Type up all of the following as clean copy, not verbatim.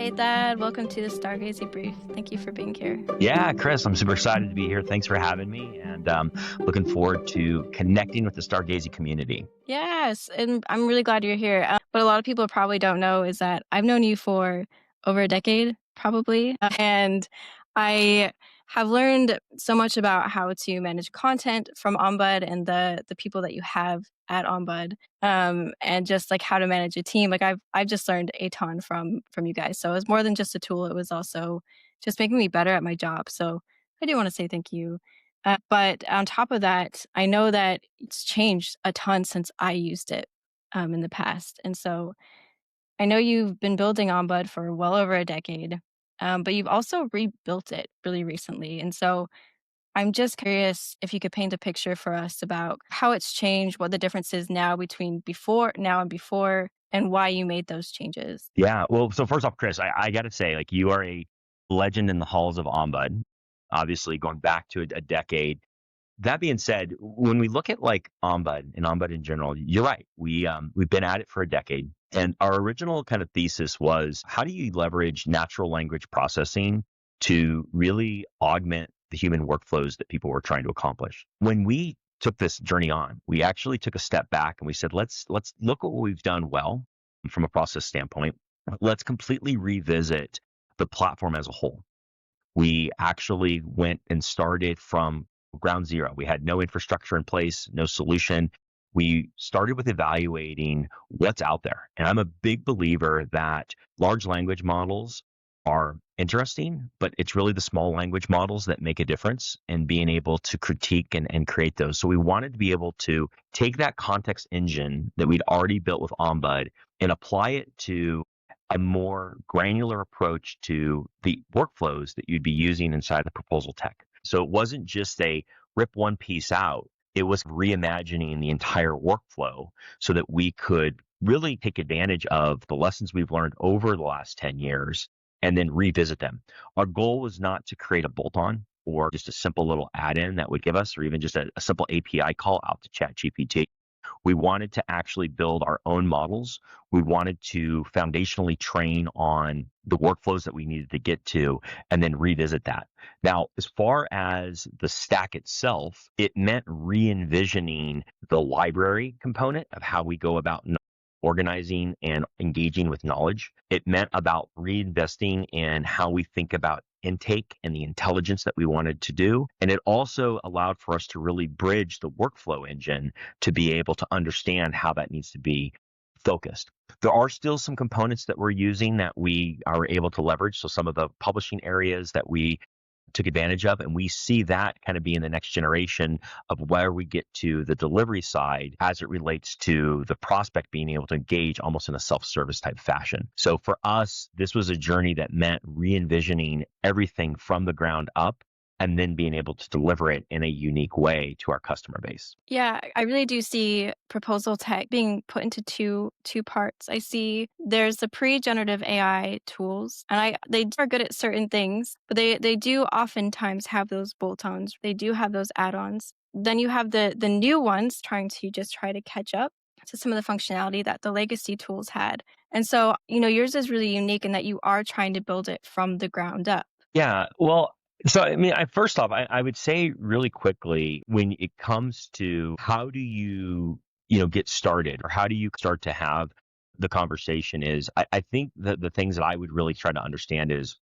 Hey, Thad. Welcome to the Stargazy Brief. Thank you for being here. Yeah, Chris, I'm super excited to be here. Thanks for having me, and looking forward to connecting with the Stargazy community. Yes, and I'm really glad you're here. What a lot of people probably don't know is that I've known you for over a decade, probably, and I have learned so much about how to manage content from Ombud and the people that you have at Ombud, and just like how to manage a team. Like I've just learned a ton from you guys. So it was more than just a tool; it was also just making me better at my job. So I do want to say thank you. But on top of that, I know that it's changed a ton since I used it in the past. And so I know you've been building Ombud for well over a decade, but you've also rebuilt it really recently. And so I'm just curious if you could paint a picture for us about how it's changed, what the difference is now between now and before, and why you made those changes. Yeah, well, so first off, Chris, I got to say, like, you are a legend in the halls of Ombud, obviously going back to a decade. That being said, when we look at like Ombud and Ombud in general, you're right. We've been at it for a decade, and our original kind of thesis was how do you leverage natural language processing to really augment the human workflows that people were trying to accomplish. When we took this journey on, we actually took a step back and we said, let's look at what we've done well from a process standpoint. Let's completely revisit the platform as a whole. We actually went and started from ground zero. We had no infrastructure in place, no solution. We started with evaluating what's out there. And I'm a big believer that large language models are interesting, but it's really the small language models that make a difference and being able to critique and create those. So we wanted to be able to take that context engine that we'd already built with Ombud and apply it to a more granular approach to the workflows that you'd be using inside the proposal tech. So it wasn't just a rip one piece out, it was reimagining the entire workflow so that we could really take advantage of the lessons we've learned over the last 10 years and then revisit them. Our goal was not to create a bolt on or just a simple little add in that would give us, or even just a simple API call out to ChatGPT. We wanted to actually build our own models. We wanted to foundationally train on the workflows that we needed to get to and then revisit that. Now, as far as the stack itself, it meant re-envisioning the library component of how we go about organizing and engaging with knowledge. It meant about reinvesting in how we think about intake and the intelligence that we wanted to do. And it also allowed for us to really bridge the workflow engine to be able to understand how that needs to be focused. There are still some components that we're using that we are able to leverage. So some of the publishing areas that we took advantage of, and we see that kind of being the next generation of where we get to the delivery side as it relates to the prospect being able to engage almost in a self-service type fashion. So for us, this was a journey that meant re-envisioning everything from the ground up and then being able to deliver it in a unique way to our customer base. Yeah, I really do see proposal tech being put into two parts. I see there's the pre-generative AI tools, and they are good at certain things, but they do oftentimes have those bolt-ons. They do have those add-ons. Then you have the new ones try to catch up to some of the functionality that the legacy tools had. And so, yours is really unique in that you are trying to build it from the ground up. Yeah, well, so I mean, first off, I would say really quickly when it comes to how do you get started or how do you start to have the conversation is I think that the things that I would really try to understand is,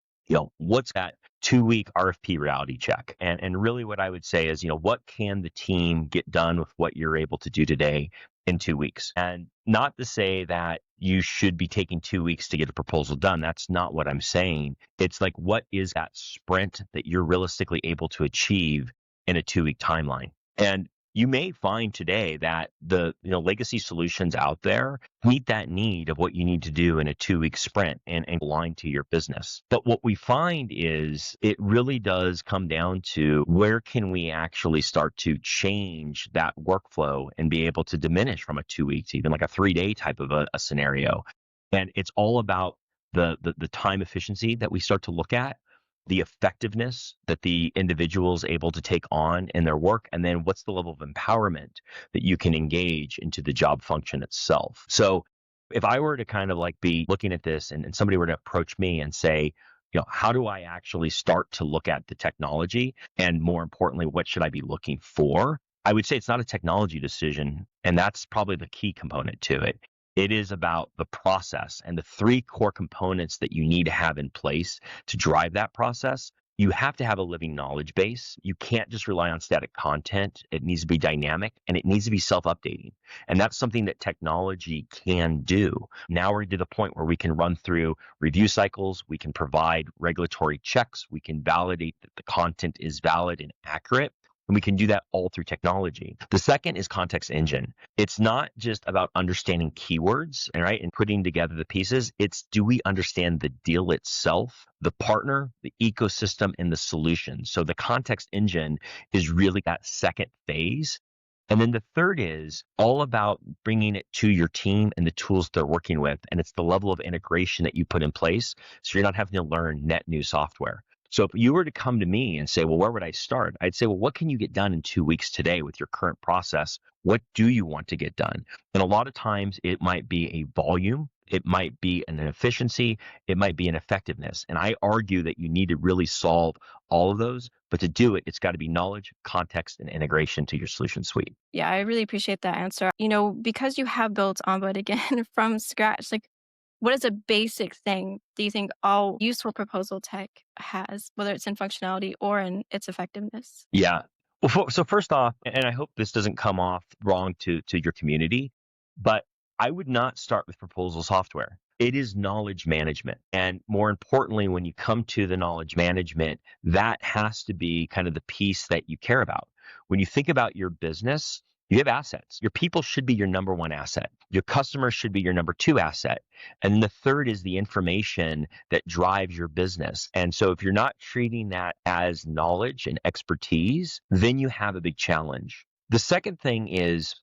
what's that 2 week RFP reality check? And really what I would say is, what can the team get done with what you're able to do today in 2 weeks? And not to say that you should be taking 2 weeks to get a proposal done. That's not what I'm saying. It's like, what is that sprint that you're realistically able to achieve in a 2 week timeline? And you may find today that the legacy solutions out there meet that need of what you need to do in a 2 week sprint and align to your business. But what we find is it really does come down to where can we actually start to change that workflow and be able to diminish from a 2 week to even like a 3 day type of a scenario. And it's all about the time efficiency that we start to look at, the effectiveness that the individual is able to take on in their work, and then what's the level of empowerment that you can engage into the job function itself. So If I were to kind of like be looking at this and somebody were to approach me and say, how do I actually start to look at the technology? And more importantly, what should I be looking for? I would say it's not a technology decision. And that's probably the key component to it. It is about the process and the three core components that you need to have in place to drive that process. You have to have a living knowledge base. You can't just rely on static content. It needs to be dynamic and it needs to be self updating. And that's something that technology can do. Now we're to the point where we can run through review cycles, we can provide regulatory checks, we can validate that the content is valid and accurate. And we can do that all through technology. The second is context engine. It's not just about understanding keywords, right, and putting together the pieces. It's, do we understand the deal itself, the partner, the ecosystem, and the solution? So the context engine is really that second phase. And then the third is all about bringing it to your team and the tools they're working with. And it's the level of integration that you put in place. So you're not having to learn net new software. So if you were to come to me and say, well, where would I start? I'd say, well, what can you get done in 2 weeks today with your current process? What do you want to get done? And a lot of times it might be a volume. It might be an efficiency. It might be an effectiveness. And I argue that you need to really solve all of those. But to do it, it's got to be knowledge, context, and integration to your solution suite. Yeah, I really appreciate that answer. Because you have built Ombud again from scratch, like what is a basic thing do you think all useful proposal tech has, whether it's in functionality or in its effectiveness? Yeah. Well, so first off, and I hope this doesn't come off wrong to your community, but I would not start with proposal software. It is knowledge management. And more importantly, when you come to the knowledge management, that has to be kind of the piece that you care about. When you think about your business, you have assets. Your people should be your number one asset. Your customers should be your number two asset. And the third is the information that drives your business. And so if you're not treating that as knowledge and expertise, then you have a big challenge. The second thing is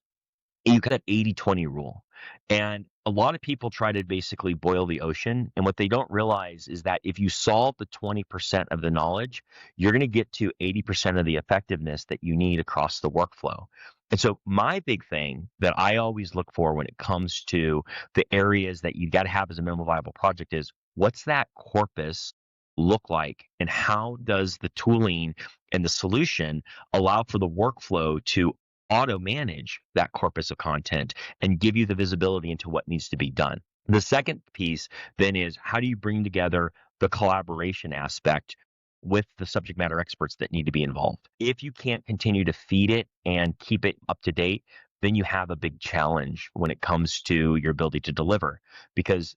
you got that 80-20 rule. And a lot of people try to basically boil the ocean. And what they don't realize is that if you solve the 20% of the knowledge, you're going to get to 80% of the effectiveness that you need across the workflow. And so my big thing that I always look for when it comes to the areas that you got to have as a minimum viable project is, what's that corpus look like, and how does the tooling and the solution allow for the workflow to auto manage that corpus of content and give you the visibility into what needs to be done. The second piece then is, how do you bring together the collaboration aspect with the subject matter experts that need to be involved? If you can't continue to feed it and keep it up to date, then you have a big challenge when it comes to your ability to deliver, because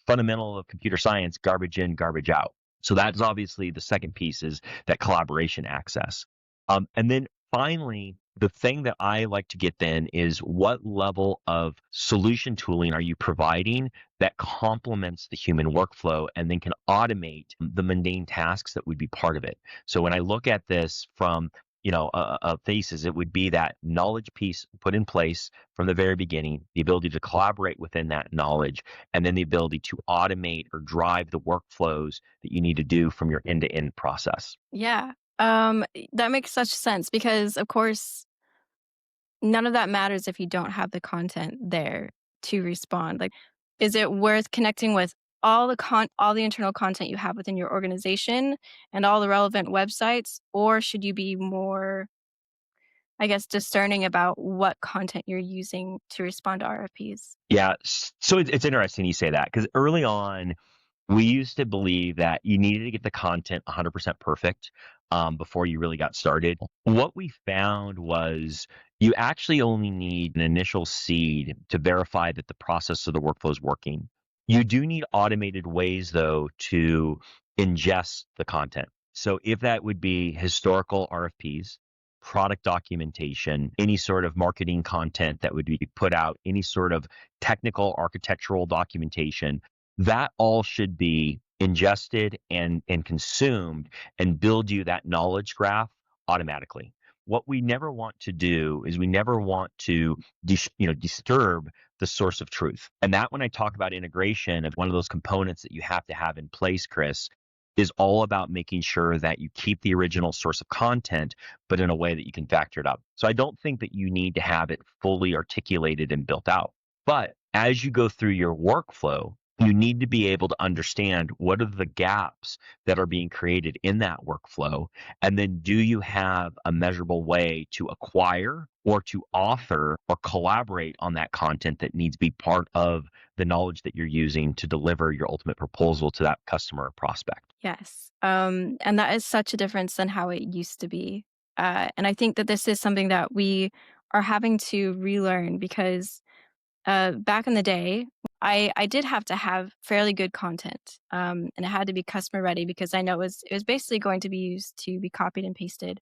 fundamental of computer science, garbage in, garbage out. So that's obviously the second piece, is that collaboration access. And then finally, the thing that I like to get then is, what level of solution tooling are you providing that complements the human workflow and then can automate the mundane tasks that would be part of it? So when I look at this from a thesis, it would be that knowledge piece put in place from the very beginning, the ability to collaborate within that knowledge, and then the ability to automate or drive the workflows that you need to do from your end-to-end process. Yeah. That makes such sense because, of course, none of that matters if you don't have the content there to respond. Like, is it worth connecting with all the internal content you have within your organization and all the relevant websites, or should you be more, I guess, discerning about what content you're using to respond to RFPs? Yeah, so it's interesting you say that, because early on, we used to believe that you needed to get the content 100% perfect before you really got started. What we found was, you actually only need an initial seed to verify that the process of the workflow is working. You do need automated ways, though, to ingest the content. So if that would be historical RFPs, product documentation, any sort of marketing content that would be put out, any sort of technical architectural documentation, that all should be ingested and consumed and build you that knowledge graph automatically. What we never want to do is, we never want to disturb the source of truth. And that, when I talk about integration of one of those components that you have to have in place, Chris, is all about making sure that you keep the original source of content, but in a way that you can factor it up. So I don't think that you need to have it fully articulated and built out. But as you go through your workflow, you need to be able to understand what are the gaps that are being created in that workflow. And then do you have a measurable way to acquire or to author or collaborate on that content that needs to be part of the knowledge that you're using to deliver your ultimate proposal to that customer or prospect? Yes. And that is such a difference than how it used to be. And I think that this is something that we are having to relearn because back in the day, I did have to have fairly good content, and it had to be customer ready because I know it was basically going to be used to be copied and pasted,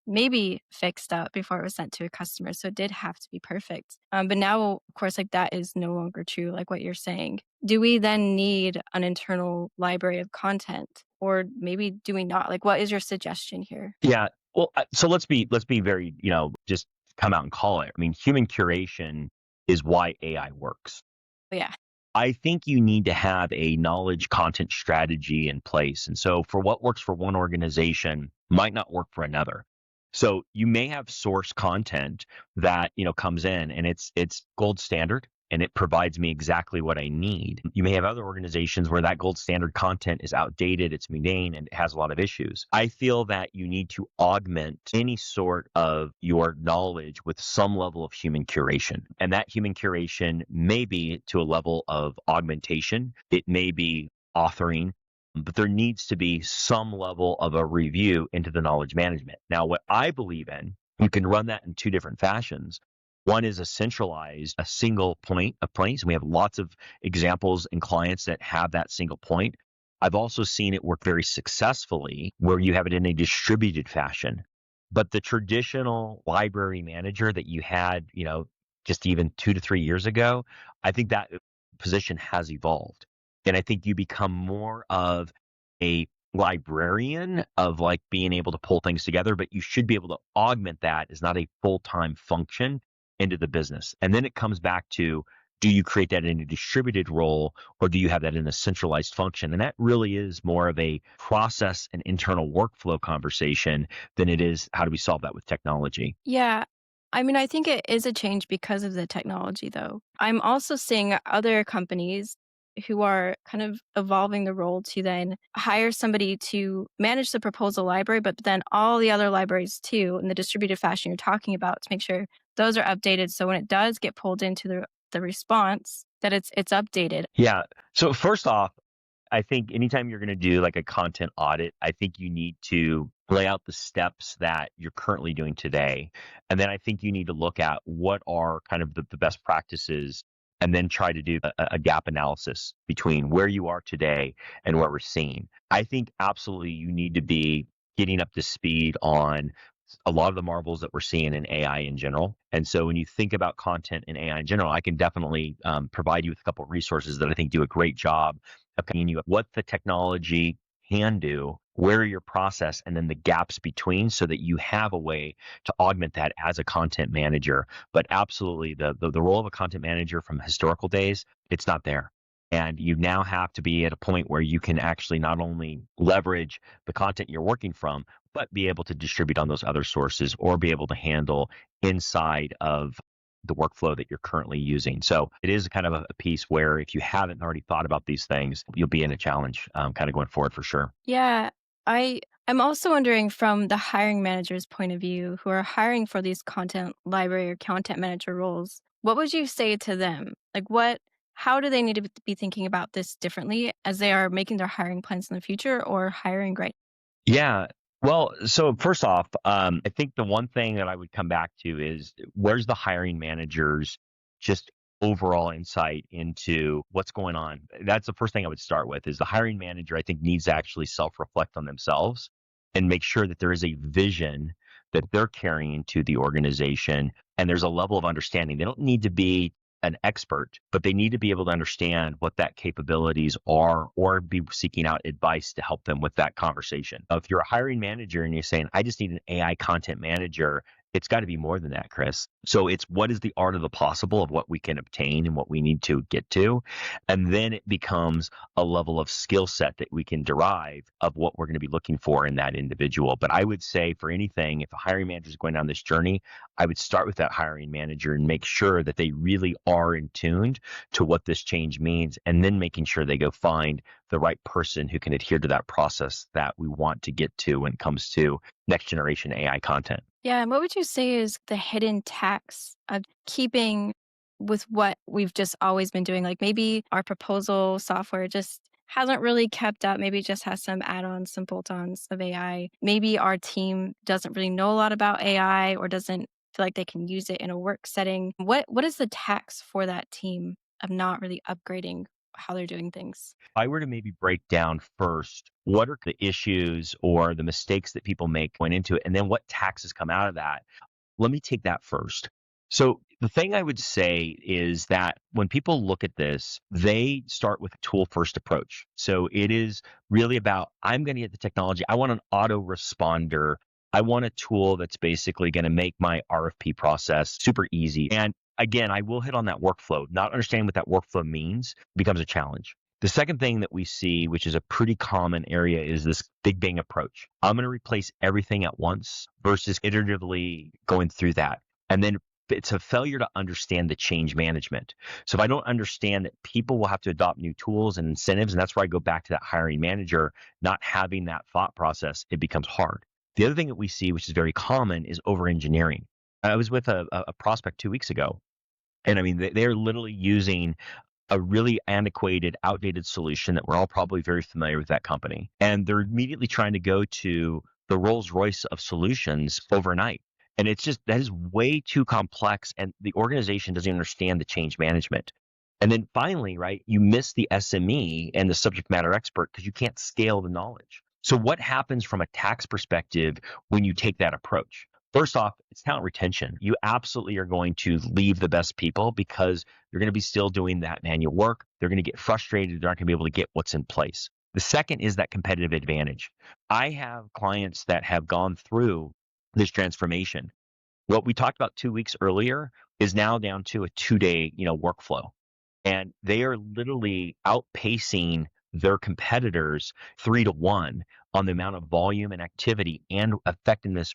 maybe fixed up before it was sent to a customer. So it did have to be perfect. But now, of course, like that is no longer true, like what you're saying. Do we then need an internal library of content, or maybe do we not? Like, what is your suggestion here? Yeah. Well, so let's be very, just come out and call it. I mean, human curation is why AI works. But yeah, I think you need to have a knowledge content strategy in place. And so for what works for one organization might not work for another. So you may have source content that, comes in and it's gold standard and it provides me exactly what I need. You may have other organizations where that gold standard content is outdated, it's mundane, and it has a lot of issues. I feel that you need to augment any sort of your knowledge with some level of human curation. And that human curation may be to a level of augmentation, it may be authoring, but there needs to be some level of a review into the knowledge management. Now, what I believe in, you can run that in two different fashions. One is a single point of place. And we have lots of examples and clients that have that single point. I've also seen it work very successfully where you have it in a distributed fashion. But the traditional library manager that you had, just even 2 to 3 years ago, I think that position has evolved. And I think you become more of a librarian of like being able to pull things together, but you should be able to augment that as not a full-time function into the business. And then it comes back to, do you create that in a distributed role or do you have that in a centralized function? And that really is more of a process and internal workflow conversation than it is how do we solve that with technology. yeah. I mean, I think it is a change because of the technology, though. I'm also seeing other companies who are kind of evolving the role to then hire somebody to manage the proposal library, but then all the other libraries too, in the distributed fashion you're talking about, to make sure those are updated. So when it does get pulled into the response, that it's updated. Yeah. So first off, I think anytime you're going to do like a content audit, I think you need to lay out the steps that you're currently doing today. And then I think you need to look at what are kind of the best practices and then try to do a gap analysis between where you are today and where we're seeing. I think absolutely you need to be getting up to speed on a lot of the marvels that we're seeing in AI in general. And so when you think about content in AI in general, I can definitely provide you with a couple of resources that I think do a great job of telling you what the technology can do, where your process, and then the gaps between so that you have a way to augment that as a content manager. But absolutely, the role of a content manager from historical days, it's not there. And you now have to be at a point where you can actually not only leverage the content you're working from, but be able to distribute on those other sources or be able to handle inside of the workflow that you're currently using. So it is kind of a piece where if you haven't already thought about these things, you'll be in a challenge kind of going forward for sure. Yeah, I'm also wondering from the hiring manager's point of view, who are hiring for these content library or content manager roles, what would you say to them? Like how do they need to be thinking about this differently as they are making their hiring plans in the future or hiring right? Yeah. Well, so first off, I think the one thing that I would come back to is where's the hiring managers just overall insight into what's going on? That's the first thing I would start with is the hiring manager, I think, needs to actually self-reflect on themselves and make sure that there is a vision that they're carrying to the organization and there's a level of understanding. They don't need to be an expert, but they need to be able to understand what that capabilities are or be seeking out advice to help them with that conversation. If you're a hiring manager and you're saying, I just need an AI content manager It's got to be more than that, Chris. So it's what is the art of the possible of what we can obtain and what we need to get to. And then it becomes a level of skill set that we can derive of what we're going to be looking for in that individual. But I would say for anything, if a hiring manager is going down this journey, I would start with that hiring manager and make sure that they really are in tuned to what this change means, and then making sure they go find the right person who can adhere to that process that we want to get to when it comes to next generation AI content. Yeah, and what would you say is the hidden tax of keeping with what we've just always been doing? Like maybe our proposal software just hasn't really kept up. Maybe it just has some add-ons, some bolt-ons of AI. Maybe our team doesn't really know a lot about AI or doesn't feel like they can use it in a work setting. What is the tax for that team of not really upgrading how they're doing things? If I were to maybe break down first, what are the issues or the mistakes that people make going into it, and then what taxes come out of that? Let me take that first. So the thing I would say is that when people look at this, they start with a tool first approach. So it is really about, I'm going to get the technology. I want an autoresponder. I want a tool that's basically going to make my RFP process super easy. And again, I will hit on that workflow. Not understanding what that workflow means becomes a challenge. The second thing that we see, which is a pretty common area, is this big bang approach. I'm going to replace everything at once versus iteratively going through that. And then it's a failure to understand the change management. So if I don't understand that people will have to adopt new tools and incentives, and that's where I go back to that hiring manager, not having that thought process, it becomes hard. The other thing that we see, which is very common, is over engineering. I was with a prospect 2 weeks ago, and I mean, they're literally using a really antiquated, outdated solution that we're all probably very familiar with that company. And they're immediately trying to go to the Rolls Royce of solutions overnight. And it's just, that is way too complex. And the organization doesn't understand the change management. And then finally, right, you miss the SME and the subject matter expert because you can't scale the knowledge. So what happens from a tax perspective when you take that approach? First off, it's talent retention. You absolutely are going to leave the best people because you're going to be still doing that manual work. They're going to get frustrated. They're not going to be able to get what's in place. The second is that competitive advantage. I have clients that have gone through this transformation. What we talked about 2 weeks earlier is now down to a 2-day, workflow. And they are literally outpacing their competitors 3 to 1 on the amount of volume and activity and effectiveness.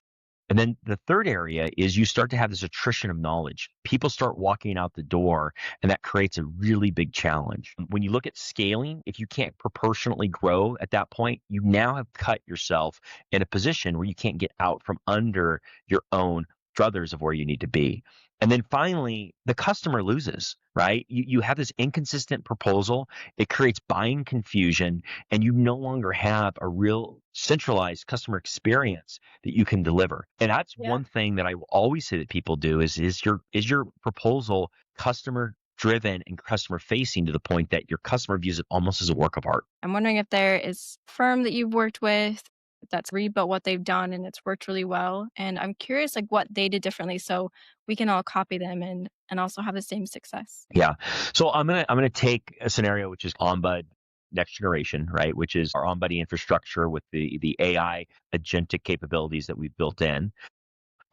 And then the third area is you start to have this attrition of knowledge. People start walking out the door, and that creates a really big challenge. When you look at scaling, if you can't proportionately grow at that point, you now have cut yourself in a position where you can't get out from under your own druthers of where you need to be. And then finally, the customer loses, right? You have this inconsistent proposal. It creates buying confusion, and you no longer have a real centralized customer experience that you can deliver. And that's Yeah. one thing that I will always say that people do is your proposal customer driven and customer facing to the point that your customer views it almost as a work of art. I'm wondering if there is a firm that you've worked with that's rebuilt what they've done and it's worked really well. And I'm curious like what they did differently so we can all copy them and also have the same success. Yeah. So I'm gonna take a scenario which is Ombud next generation, right? Which is our Ombud infrastructure with the AI agentic capabilities that we've built in.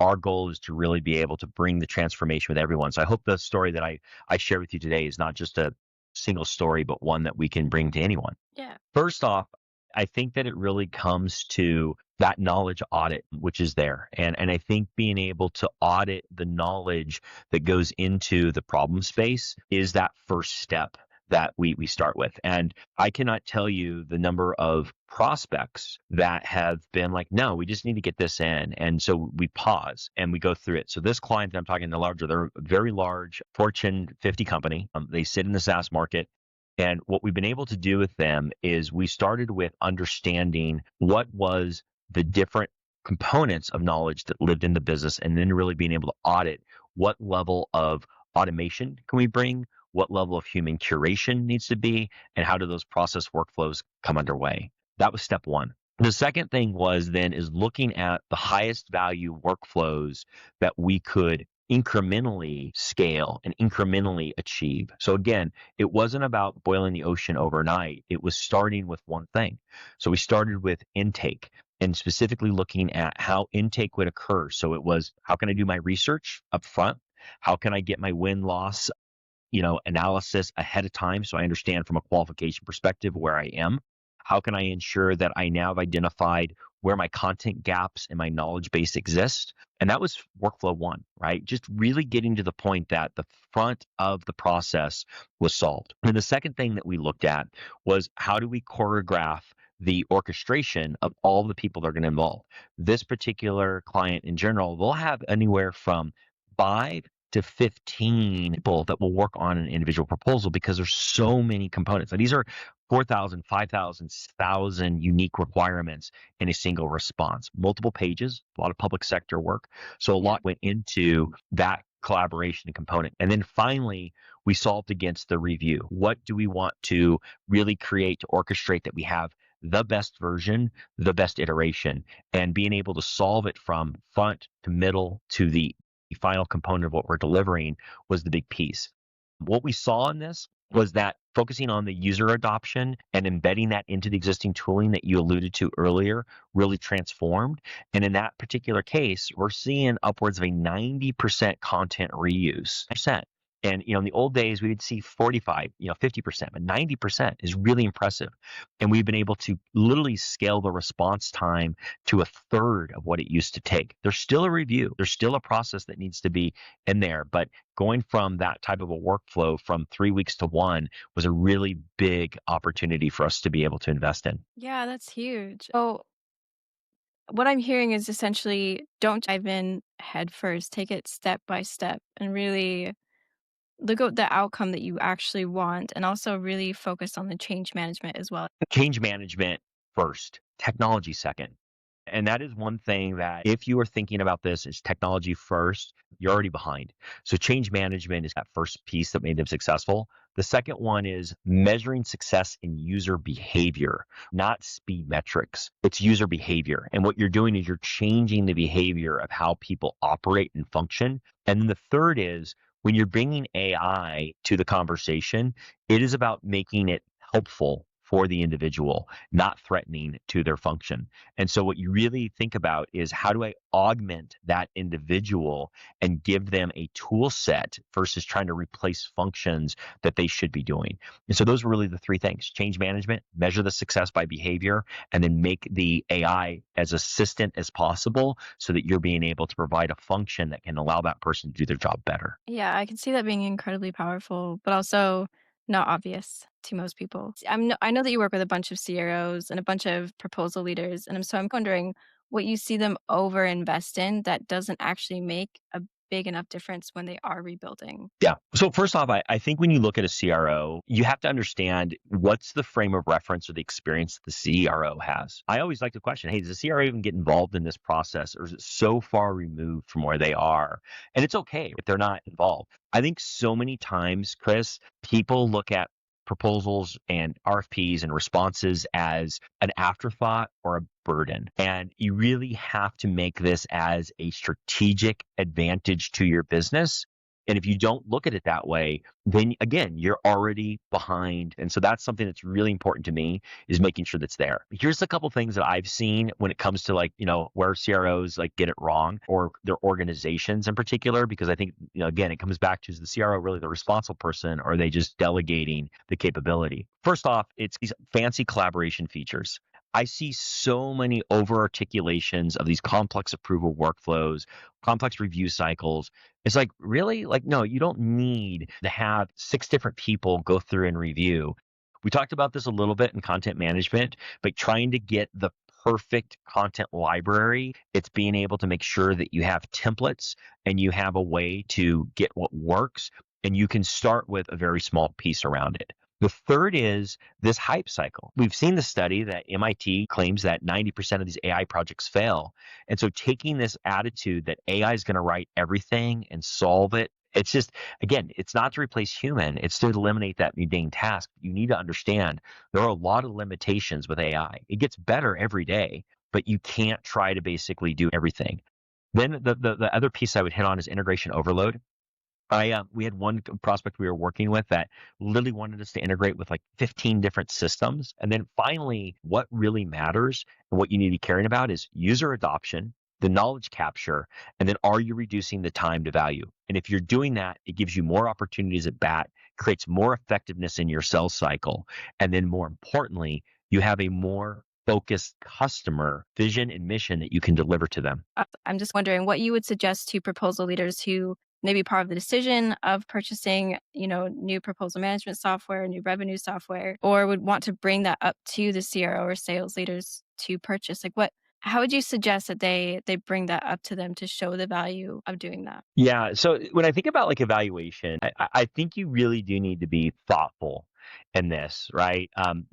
Our goal is to really be able to bring the transformation with everyone. So I hope the story that I share with you today is not just a single story, but one that we can bring to anyone. Yeah. First off, I think that it really comes to that knowledge audit, which is there. And I think being able to audit the knowledge that goes into the problem space is that first step that we start with. And I cannot tell you the number of prospects that have been like, no, we just need to get this in. And so we pause and we go through it. So this client that I'm talking, they're a very large Fortune 50 company. They sit in the SaaS market. And what we've been able to do with them is we started with understanding what was the different components of knowledge that lived in the business, and then really being able to audit what level of automation can we bring, what level of human curation needs to be, and how do those process workflows come underway. That was step one. The second thing was then is looking at the highest value workflows that we could incrementally scale and incrementally achieve. So again, it wasn't about boiling the ocean overnight. It was starting with one thing. So we started with intake. and specifically looking at how intake would occur. So it was, how can I do my research up front? How can I get my win loss analysis ahead of time so I understand from a qualification perspective where I am? How can I ensure that I now have identified where my content gaps and my knowledge base exist? And that was workflow one, right? Just really getting to the point that the front of the process was solved. And the second thing that we looked at was, how do we choreograph the orchestration of all the people that are going to involve? This particular client in general, they'll have anywhere from 5 to 15 people that will work on an individual proposal because there's so many components. Now, these are 4,000, 5,000, 1,000 unique requirements in a single response. Multiple pages, a lot of public sector work. So a lot went into that collaboration and component. And then finally, we solved against the review. What do we want to really create to orchestrate that we have the best version, the best iteration, and being able to solve it from front to middle to the final component of what we're delivering was the big piece. What we saw in this was that focusing on the user adoption and embedding that into the existing tooling that you alluded to earlier really transformed. And in that particular case, we're seeing upwards of a 90% content reuse. And in the old days, we would see 45, 50%, but 90% is really impressive. And we've been able to literally scale the response time to a third of what it used to take. There's still a review, there's still a process that needs to be in there, but going from that type of a workflow from 3 weeks to one was a really big opportunity for us to be able to invest in. Yeah, that's huge. So, what I'm hearing is essentially don't dive in head first, take it step by step and really look at the outcome that you actually want and also really focus on the change management as well. Change management first, technology second. And that is one thing that, if you are thinking about this as technology first, you're already behind. So change management is that first piece that made them successful. The second one is measuring success in user behavior, not speed metrics. It's user behavior. And what you're doing is you're changing the behavior of how people operate and function. And then the third is, when you're bringing AI to the conversation, it is about making it helpful for the individual, not threatening to their function. And so what you really think about is, how do I augment that individual and give them a tool set versus trying to replace functions that they should be doing? And so those are really the three things: change management, measure the success by behavior, and then make the AI as assistant as possible so that you're being able to provide a function that can allow that person to do their job better. Yeah, I can see that being incredibly powerful, but also not obvious to most people. I know that you work with a bunch of CROs and a bunch of proposal leaders, and I'm wondering what you see them overinvest in that doesn't actually make a big enough difference when they are rebuilding. Yeah. So first off, I think when you look at a CRO, you have to understand what's the frame of reference or the experience that the CRO has. I always like to question, hey, does the CRO even get involved in this process, or is it so far removed from where they are? And it's okay if they're not involved. I think so many times, Chris, people look at proposals and RFPs and responses as an afterthought or a burden. And you really have to make this as a strategic advantage to your business. And if you don't look at it that way, then again, you're already behind. And so that's something that's really important to me, is making sure that's there. Here's a couple things that I've seen when it comes to, where CROs get it wrong, or their organizations in particular, because I think, again, it comes back to, is the CRO really the responsible person, or are they just delegating the capability? First off, it's these fancy collaboration features. I see so many over articulations of these complex approval workflows, complex review cycles. It's like, really? No, you don't need to have 6 different people go through and review. We talked about this a little bit in content management, but trying to get the perfect content library, it's being able to make sure that you have templates and you have a way to get what works, and you can start with a very small piece around it. The third is this hype cycle. We've seen the study that MIT claims that 90% of these AI projects fail. And so taking this attitude that AI is going to write everything and solve it, it's just, again, it's not to replace human, it's to eliminate that mundane task. You need to understand there are a lot of limitations with AI. It gets better every day, but you can't try to basically do everything. Then the other piece I would hit on is integration overload. We had one prospect we were working with that literally wanted us to integrate with like 15 different systems. And then finally, what really matters and what you need to be caring about is user adoption, the knowledge capture, and then are you reducing the time to value? And if you're doing that, it gives you more opportunities at bat, creates more effectiveness in your sales cycle. And then more importantly, you have a more focused customer vision and mission that you can deliver to them. I'm just wondering what you would suggest to proposal leaders who may be part of the decision of purchasing, new proposal management software, new revenue software, or would want to bring that up to the CRO or sales leaders to purchase. Like how would you suggest that they bring that up to them to show the value of doing that? Yeah. So when I think about like evaluation, I think you really do need to be thoughtful in this, right?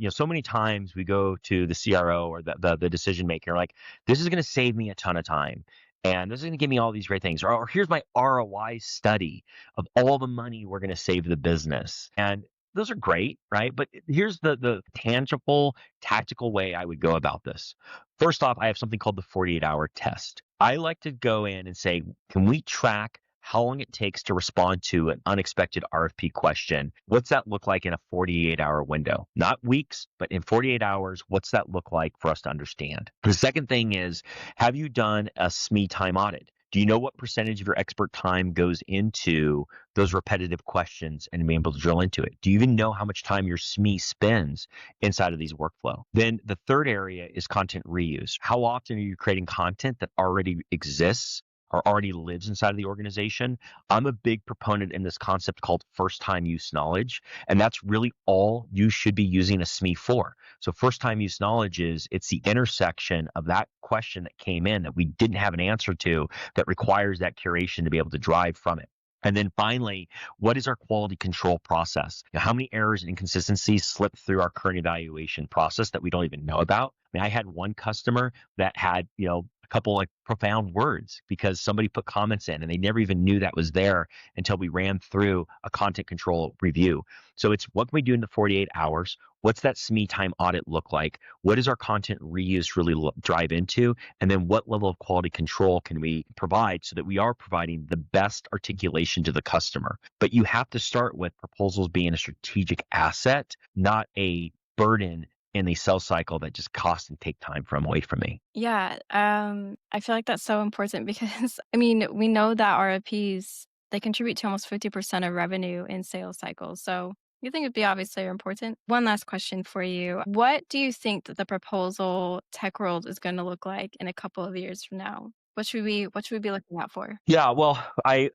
So many times we go to the CRO or the decision maker, like, this is going to save me a ton of time. And this is going to give me all these great things. Or here's my ROI study of all the money we're going to save the business. And those are great, right? But here's the tangible, tactical way I would go about this. First off, I have something called the 48-hour test. I like to go in and say, can we track how long it takes to respond to an unexpected RFP question? What's that look like in a 48-hour window? Not weeks, but in 48 hours, what's that look like for us to understand? The second thing is, have you done a SME time audit? Do you know what percentage of your expert time goes into those repetitive questions and being able to drill into it? Do you even know how much time your SME spends inside of these workflow? Then the third area is content reuse. How often are you creating content that already exists or already lives inside of the organization? I'm a big proponent in this concept called first time use knowledge. And that's really all you should be using a SME for. So first time use knowledge it's the intersection of that question that came in that we didn't have an answer to that requires that curation to be able to drive from it. And then finally, what is our quality control process? How many errors and inconsistencies slip through our current evaluation process that we don't even know about? I mean, I had one customer that had, a couple like profound words because somebody put comments in and they never even knew that was there until we ran through a content control review. So it's what can we do in the 48 hours? What's that SME time audit look like? What does our content reuse really drive into? And then what level of quality control can we provide so that we are providing the best articulation to the customer? But you have to start with proposals being a strategic asset, not a burden in the sales cycle that just cost and take time from away from me. Yeah, I feel like that's so important because I mean, we know that RFPs they contribute to almost 50% of revenue in sales cycles. So you think it'd be obviously important. One last question for you. What do you think that the proposal tech world is going to look like in a couple of years from now? What should we be looking out for? Yeah, well, I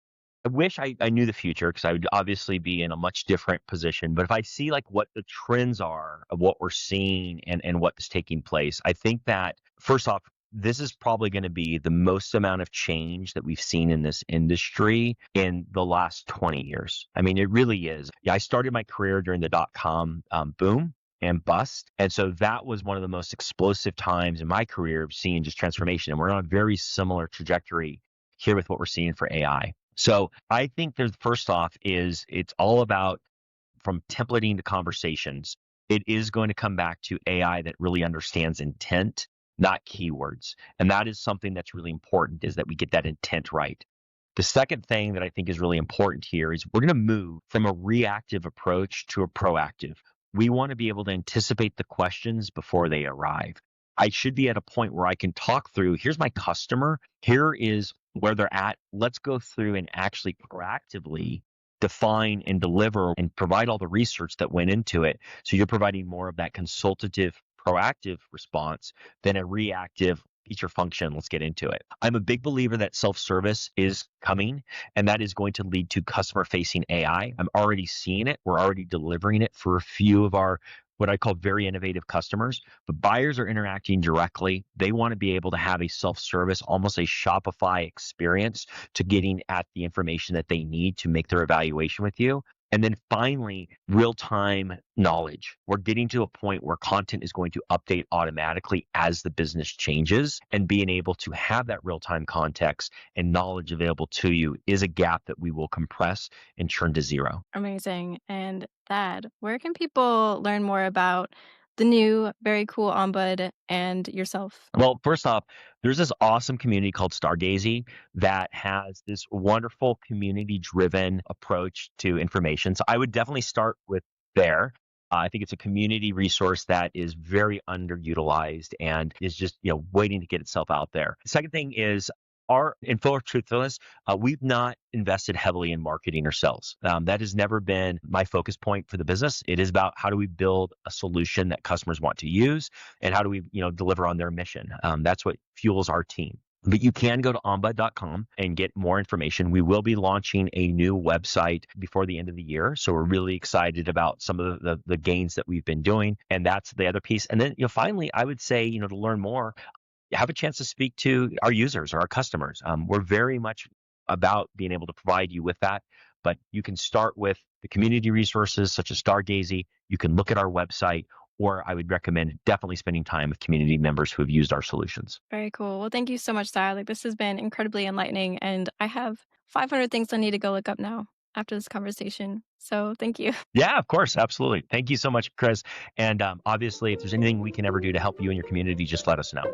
wish I knew the future because I would obviously be in a much different position. But if I see like what the trends are of what we're seeing and what is taking place, I think that first off, this is probably going to be the most amount of change that we've seen in this industry in the last 20 years. I mean, it really is. Yeah, I started my career during the dot-com boom and bust. And so that was one of the most explosive times in my career of seeing just transformation. And we're on a very similar trajectory here with what we're seeing for AI. So I think there's first off is it's all about from templating to conversations. It is going to come back to AI that really understands intent, not keywords. And that is something that's really important is that we get that intent right. The second thing that I think is really important here is we're going to move from a reactive approach to a proactive. We want to be able to anticipate the questions before they arrive. I should be at a point where I can talk through here's my customer, here is where they're at. Let's go through and actually proactively define and deliver and provide all the research that went into it. So you're providing more of that consultative, proactive response than a reactive feature function. Let's get into it. I'm a big believer that self-service is coming and that is going to lead to customer facing AI. I'm already seeing it. We're already delivering it for a few of our what I call very innovative customers, but buyers are interacting directly. They want to be able to have a self-service, almost a Shopify experience to getting at the information that they need to make their evaluation with you. And then finally, real-time knowledge. We're getting to a point where content is going to update automatically as the business changes, and being able to have that real-time context and knowledge available to you is a gap that we will compress and turn to zero. Amazing. And Thad, where can people learn more about the new, very cool Ombud and yourself? Well, first off, there's this awesome community called Stargazy that has this wonderful community driven approach to information. So I would definitely start with there. I think it's a community resource that is very underutilized and is just, waiting to get itself out there. The second thing is our in full truthfulness, we've not invested heavily in marketing ourselves. That has never been my focus point for the business. It is about how do we build a solution that customers want to use and how do we deliver on their mission. That's what fuels our team. But you can go to ombud.com and get more information. We will be launching a new website before the end of the year. So we're really excited about some of the gains that we've been doing. And that's the other piece. And then, finally, I would say, to learn more, have a chance to speak to our users or our customers. We're very much about being able to provide you with that. But you can start with the community resources such as Stargazy. You can look at our website, or I would recommend definitely spending time with community members who have used our solutions. Very cool. Well, thank you so much, Sarah. Like, this has been incredibly enlightening, and I have 500 things I need to go look up now after this conversation. So thank you. Yeah, of course. Absolutely. Thank you so much, Chris. And obviously, if there's anything we can ever do to help you and your community, just let us know.